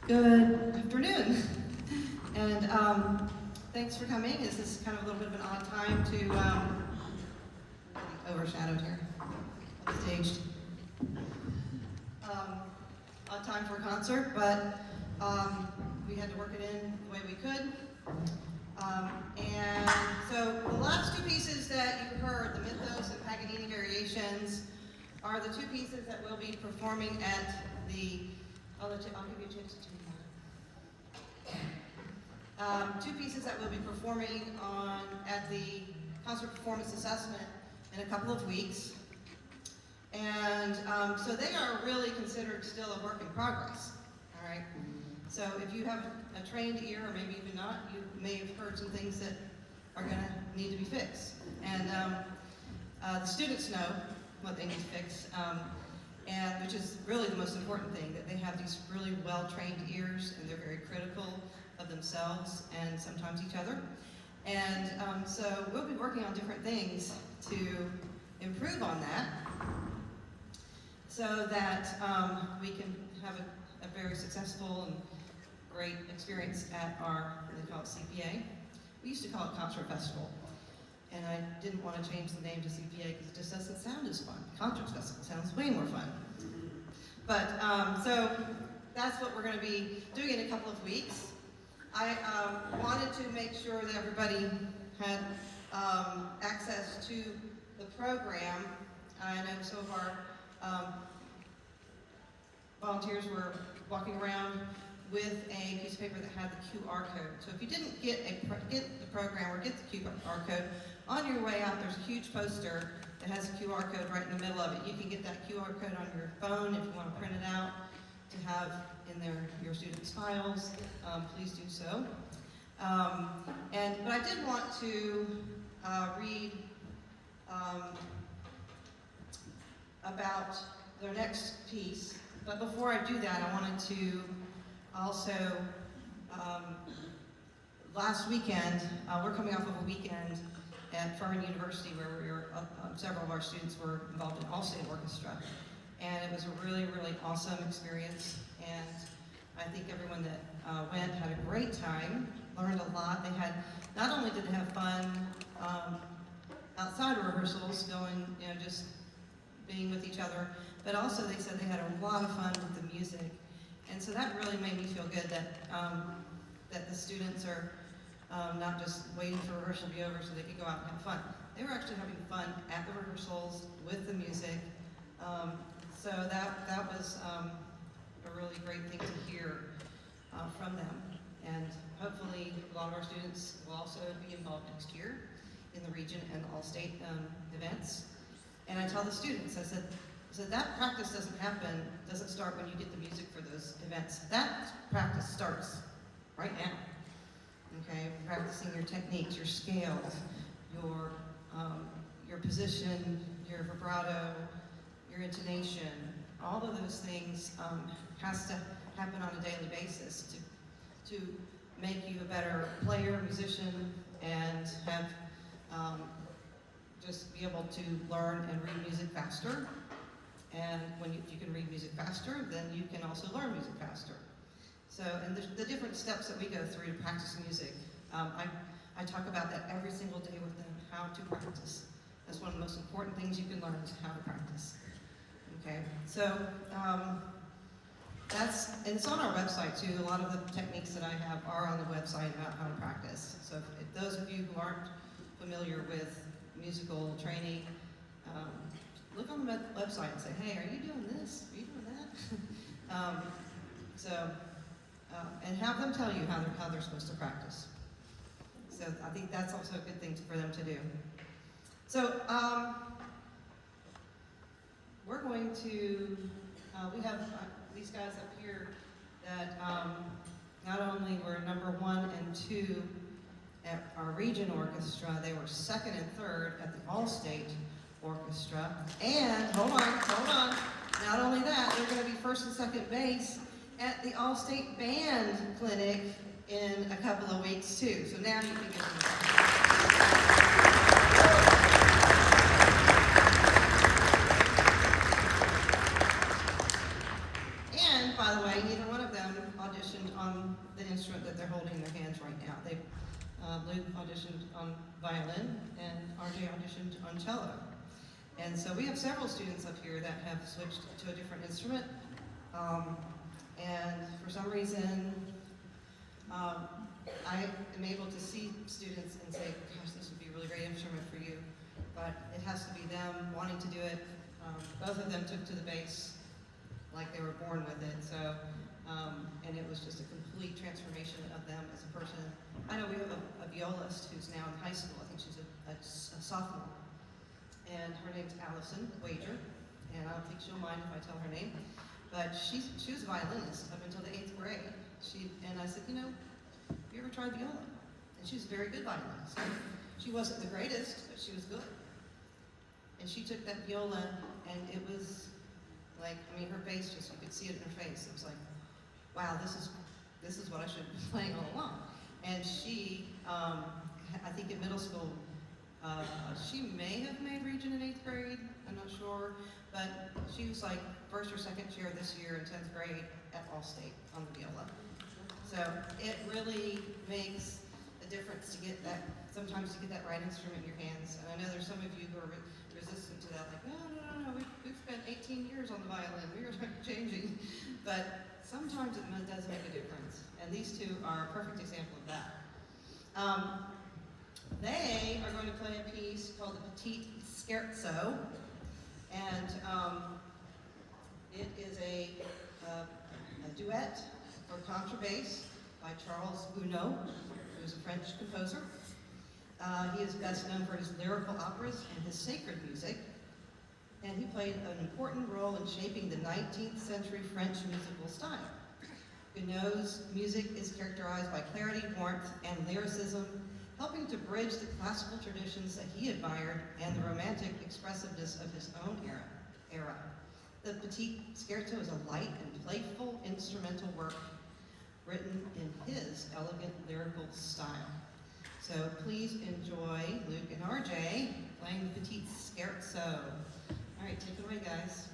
Good afternoon, and thanks for coming. This is kind of a little bit of an odd time to overshadowed here, staged. Odd time for a concert, but we had to work it in the way we could. And so the last two pieces that you heard, the Mythos and Paganini variations, are the two pieces that we'll be performing at the. I'll give you a chance to do that. Two pieces that we'll be performing at the concert performance assessment in a couple of weeks. And so they are really considered still a work in progress, all right? So if you have a trained ear, or maybe even not, you may have heard some things that are gonna need to be fixed. And the students know what they need to fix, and which is really the most important thing, that they have these really well-trained ears, and they're very critical of themselves and sometimes each other. And so we'll be working on different things to improve on that, so that we can have a very successful and great experience at our, they call it CPA. We used to call it Concert Festival. And I didn't want to change the name to CPA because it just doesn't sound as fun. Concert Festival sounds way more fun. But, so that's what we're going to be doing in a couple of weeks. I wanted to make sure that everybody had access to the program. I know some of our volunteers were walking around with a piece of paper that had the QR code. So if you didn't get the program or get the QR code, on your way out there's a huge poster that has a QR code right in the middle of it. You can get that QR code on your phone if you want to print it out to have in your students' files. Please do so. But I did want to read about their next piece. But before I do that, I wanted to also, last weekend, we're coming off of a weekend at Furman University where several of our students were involved in all-state orchestra. And it was a really, really awesome experience. And I think everyone that went had a great time, learned a lot. They had, not only did they have fun outside of rehearsals, going, just being with each other, but also they said they had a lot of fun with the music. And so that really made me feel good that that the students are not just waiting for rehearsal to be over so they could go out and have fun. They were actually having fun at the rehearsals with the music. So that was a really great thing to hear from them. And hopefully a lot of our students will also be involved next year in the region and all-state events. And I tell the students, I said, that practice doesn't start when you get the music for those events. That practice starts right now. Okay, practicing your techniques, your scales, your position, your vibrato, your intonation. All of those things has to happen on a daily basis to make you a better player, musician, and have just be able to learn and read music faster. And when you can read music faster, then you can also learn music faster. So, and the different steps that we go through to practice music, I talk about that every single day with them, how to practice. That's one of the most important things you can learn is how to practice. Okay, so and it's on our website too. A lot of the techniques that I have are on the website about how to practice. So if those of you who aren't familiar with musical training, look on the website and say, hey, are you doing this? Are you doing that? And have them tell you how they're supposed to practice. So I think that's also a good thing for them to do. So we're going to, we have these guys up here that not only were number 1 and 2 at our region orchestra, they were 2nd and 3rd at the all-state orchestra. And, hold on, not only that, they're going to be 1st and 2nd base at the All-State Band Clinic in a couple of weeks too. So now you can get them. And by the way, neither one of them auditioned Luke auditioned on violin, and RJ auditioned on cello. And so we have several students up here that have switched to a different instrument. And for some reason, I am able to see students and say, gosh, this would be a really great instrument for you. But it has to be them wanting to do it. Both of them took to the bass like they were born with it. So, and it was just a complete transformation of them as a person. I know we have a violist who's now in high school. I think she's a sophomore. And her name's Allison Wager. And I don't think she'll mind if I tell her name. But she was a violinist up until the 8th grade. And I said, you know, have you ever tried viola? And she was a very good violinist. She wasn't the greatest, but she was good. And she took that viola, and it was like, I mean, her face just, you could see it in her face. It was like, wow, this is what I should be playing all along. And she, I think in middle school, she may have made region in 8th grade, I'm not sure, but she was like first or second chair this year in 10th grade at Allstate on the viola. So it really makes a difference to get that, sometimes to get that right instrument in your hands. And I know there's some of you who are resistant to that, like, no, we've spent 18 years on the violin, we are changing. But sometimes it does make a difference. And these two are a perfect example of that. They are going to play a piece called the Petit Scherzo, and it is a duet for contrabass by Charles Gounod, who is a French composer. He is best known for his lyrical operas and his sacred music, and he played an important role in shaping the 19th century French musical style. Gounod's music is characterized by clarity, warmth, and lyricism, helping to bridge the classical traditions that he admired and the romantic expressiveness of his own era. The Petit Scherzo is a light and playful instrumental work written in his elegant lyrical style. So please enjoy Luke and RJ playing the Petit Scherzo. All right, take it away, guys.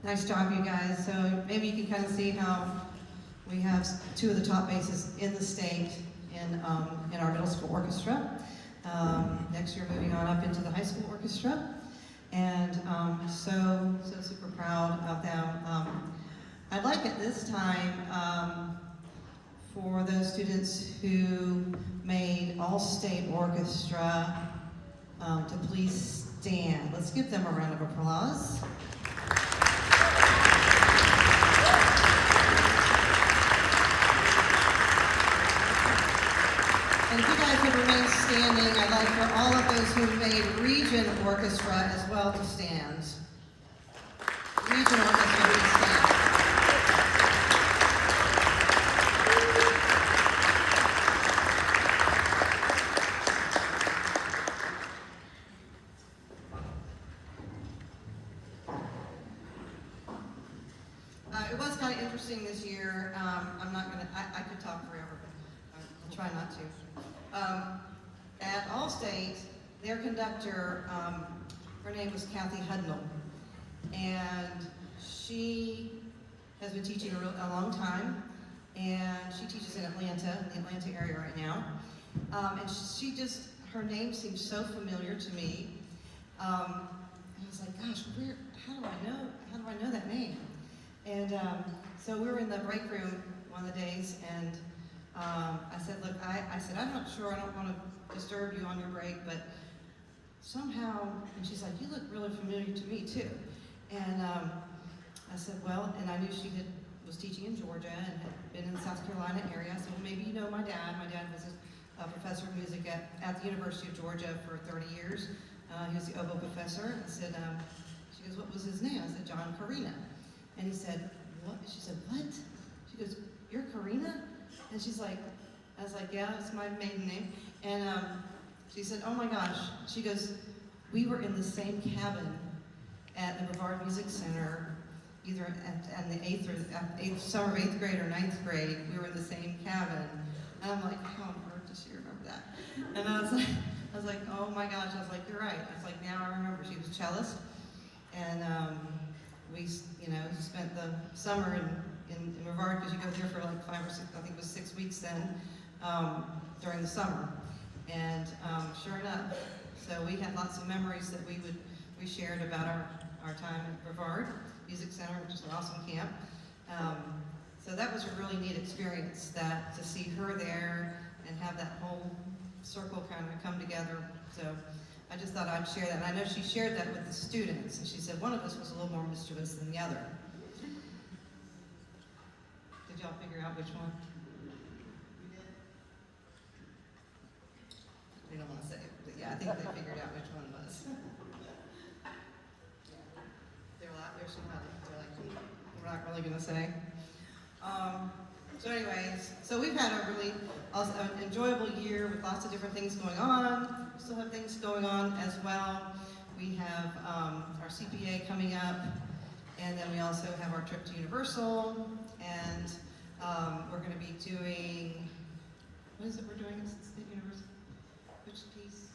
Nice job, you guys. So maybe you can kind of see how we have two of the top basses in the state in our middle school orchestra. Next year, moving on up into the high school orchestra. And so super proud of them. I'd like at this time for those students who made all-state orchestra to please stand. Let's give them a round of applause. stands. Regional orchestra, please stand. It was kind of interesting this year. I'm not gonna, I could talk forever, but I'll try not to. At Allstate, their conductor, her name was Kathy Hudnall, and she has been teaching a long time, and she teaches in Atlanta, in the Atlanta area right now. And she just, her name seemed so familiar to me. And I was like, gosh, how do I know that name? And so we were in the break room one of the days, and I said, look, I said, I'm not sure, I don't want to disturb you on your break, but somehow, and she's like, you look really familiar to me too. And I said, well, and I knew she was teaching in Georgia and had been in the South Carolina area, so maybe you know my dad. My dad was a professor of music at the University of Georgia for 30 years. He was the oboe professor. I said, she goes, what was his name? I said, John Carina. And he said, what? She said, what? She goes, you're Carina? And she's like, I was like, yeah, it's my maiden name. And she said, oh my gosh. She goes, we were in the same cabin at the Brevard Music Center, either at the summer of 8th grade or 9th grade. We were in the same cabin. And I'm like, how on earth does she remember that? And I was like, oh my gosh. I was like, you're right. I was like, now I remember. She was a cellist. And we, spent the summer in Brevard, because you go there for like 5 or 6, I think it was 6 weeks then, during the summer. And sure enough, so we had lots of memories that we shared about our time at Brevard Music Center, which is an awesome camp. So that was a really neat experience, that to see her there and have that whole circle kind of come together. So I just thought I'd share that. And I know she shared that with the students, and she said one of us was a little more mischievous than the other. Did y'all figure out which one? They don't want to say it, but yeah, I think they figured out which one it was. They're like, we're not really going to say. So anyways, so we've had a really an enjoyable year with lots of different things going on. We still have things going on as well. We have our CPA coming up, and then we also have our trip to Universal, and we're going to be doing, what is it we're doing at Universal? Which piece?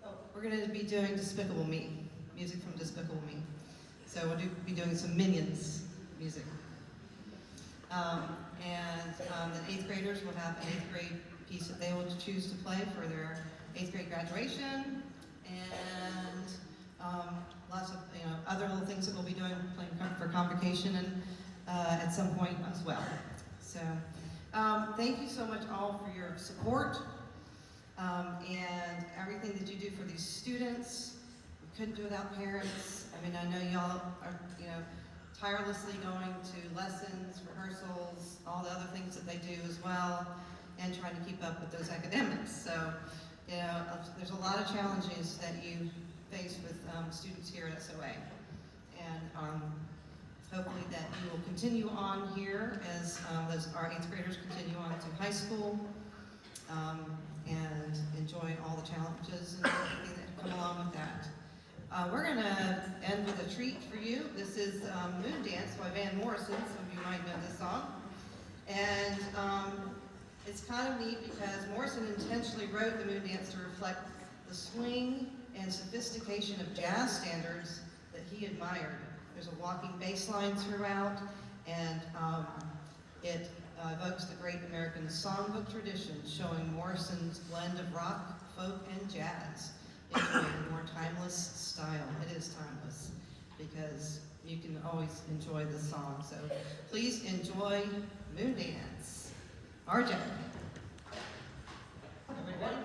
Oh, we're going to be doing Despicable Me, music from Despicable Me. So we'll be doing some Minions music. The 8th graders will have an 8th grade piece that they will choose to play for their 8th grade graduation, and lots of other little things that we'll be doing, playing for convocation and at some point as well. So thank you so much all for your support and everything that you do for these students. We couldn't do it without parents. I mean, I know y'all are tirelessly going to lessons, rehearsals, all the other things that they do as well, and trying to keep up with those academics. So, there's a lot of challenges that you face with students here at SOA. And hopefully that you will continue on here as our 8th graders continue on to high school and enjoy all the challenges and everything that come along with that. We're going to end with a treat for you. This is Moon Dance by Van Morrison. Some of you might know this song. And it's kind of neat because Morrison intentionally wrote the Moon Dance to reflect the swing and sophistication of jazz standards that he admired. There's a walking bass line throughout, and it evokes the great American songbook tradition, showing Morrison's blend of rock, folk, and jazz into a more timeless style. It is timeless because you can always enjoy this song. So please enjoy Moon Dance. RJ. Everybody?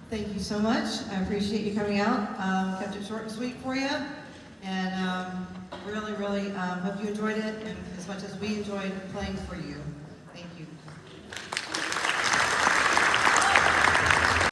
Thank you so much. I appreciate you coming out. Kept it short and sweet for you. And really, really hope you enjoyed it and as much as we enjoyed playing for you. Thank you.